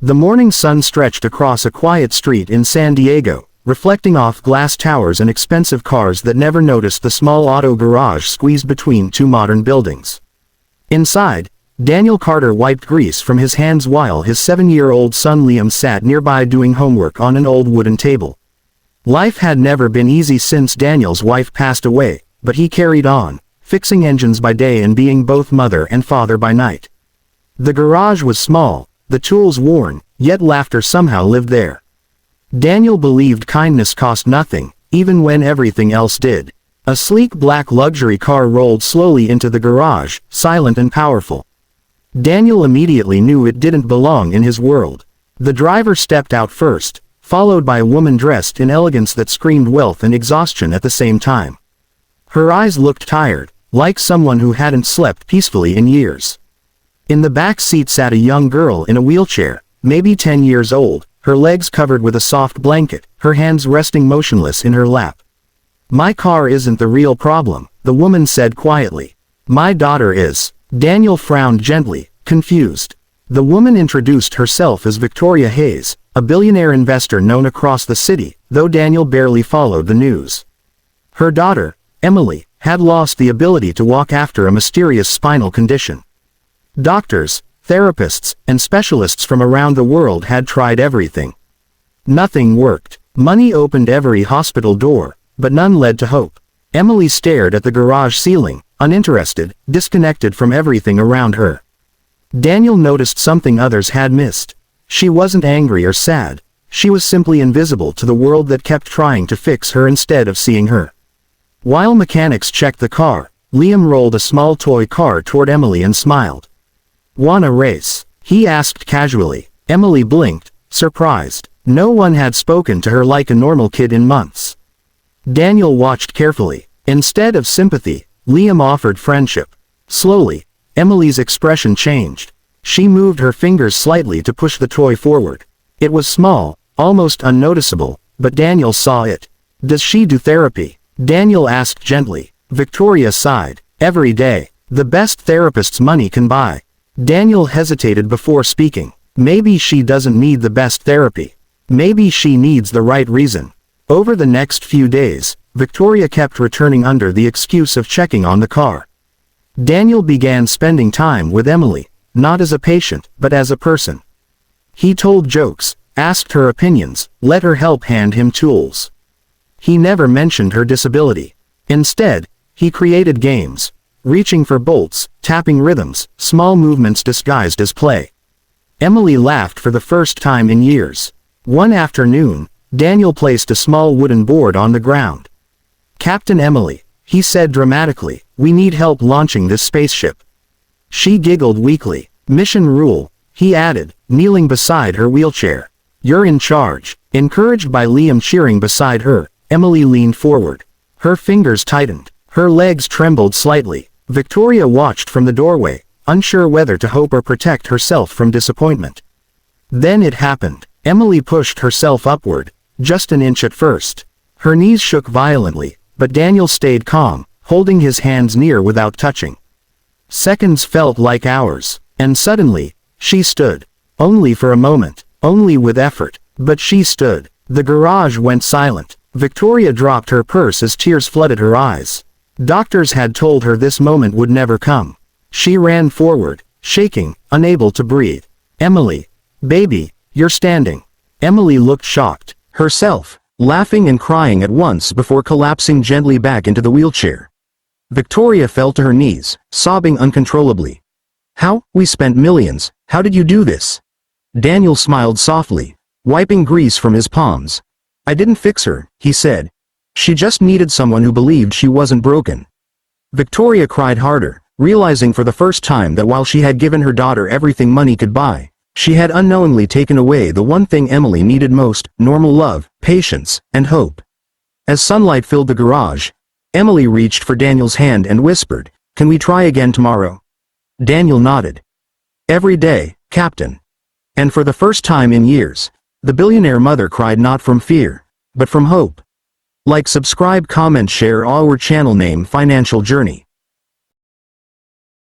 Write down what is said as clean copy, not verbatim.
The morning sun stretched across a quiet street in San Diego, reflecting off glass towers and expensive cars that never noticed the small auto garage squeezed between two modern buildings. Inside, Daniel Carter wiped grease from his hands while his 7-year-old son Liam sat nearby doing homework on an old wooden table. Life had never been easy since Daniel's wife passed away, but he carried on, fixing engines by day and being both mother and father by night. The garage was small, the tools worn, yet laughter somehow lived there. Daniel believed kindness cost nothing, even when everything else did. A sleek black luxury car rolled slowly into the garage, silent and powerful. Daniel immediately knew it didn't belong in his world. The driver stepped out first, followed by a woman dressed in elegance that screamed wealth and exhaustion at the same time. Her eyes looked tired, like someone who hadn't slept peacefully in years. In the back seat sat a young girl in a wheelchair, maybe 10 years old, her legs covered with a soft blanket, her hands resting motionless in her lap. "My car isn't the real problem," the woman said quietly. "My daughter is." Daniel frowned gently, confused. The woman introduced herself as Victoria Hayes, a billionaire investor known across the city, though Daniel barely followed the news. Her daughter, Emily, had lost the ability to walk after a mysterious spinal condition. Doctors, therapists, and specialists from around the world had tried everything. Nothing worked. Money opened every hospital door, but none led to hope. Emily stared at the garage ceiling, uninterested, disconnected from everything around her. Daniel noticed something others had missed. She wasn't angry or sad. She was simply invisible to the world that kept trying to fix her instead of seeing her. While mechanics checked the car, Liam rolled a small toy car toward Emily and smiled. "Want a race?" he asked casually. Emily blinked, surprised. No one had spoken to her like a normal kid in months. Daniel watched carefully. Instead of sympathy, Liam offered friendship. Slowly, Emily's expression changed. She moved her fingers slightly to push the toy forward. It was small, almost unnoticeable, but Daniel saw it. "Does she do therapy?" Daniel asked gently. Victoria sighed. "Every day. The best therapist's money can buy." Daniel hesitated before speaking. Maybe she doesn't need the best therapy. Maybe she needs the right reason. Over the next few days, Victoria kept returning under the excuse of checking on the car. Daniel began spending time with Emily, not as a patient, but as a person. He told jokes, asked her opinions, let her help hand him tools. He never mentioned her disability. Instead, he created games, reaching for bolts, tapping rhythms, small movements disguised as play. Emily laughed for the first time in years. One afternoon, Daniel placed a small wooden board on the ground. "Captain Emily," he said dramatically, "we need help launching this spaceship." She giggled weakly. "Mission rule," he added, kneeling beside her wheelchair. "You're in charge." Encouraged by Liam cheering beside her, Emily leaned forward. Her fingers tightened. Her legs trembled slightly. Victoria watched from the doorway, unsure whether to hope or protect herself from disappointment. Then it happened. Emily pushed herself upward, just an inch at first. Her knees shook violently, but Daniel stayed calm, holding his hands near without touching. Seconds felt like hours, and suddenly, she stood. Only for a moment, only with effort, but she stood. The garage went silent. Victoria dropped her purse as tears flooded her eyes. Doctors had told her this moment would never come. She ran forward, shaking, unable to breathe. "Emily. Baby, you're standing." Emily looked shocked. Herself, laughing and crying at once before collapsing gently back into the wheelchair. Victoria fell to her knees, sobbing uncontrollably. "How? We spent millions. How did you do this?" Daniel smiled softly, wiping grease from his palms. "I didn't fix her," he said. "She just needed someone who believed she wasn't broken." Victoria cried harder, realizing for the first time that while she had given her daughter everything money could buy, she had unknowingly taken away the one thing Emily needed most: normal love, patience, and hope. As sunlight filled the garage, Emily reached for Daniel's hand and whispered, "Can we try again tomorrow?" Daniel nodded. "Every day, Captain." And for the first time in years, the billionaire mother cried not from fear, but from hope. Like, subscribe, comment, share our channel. Name Financial Journey.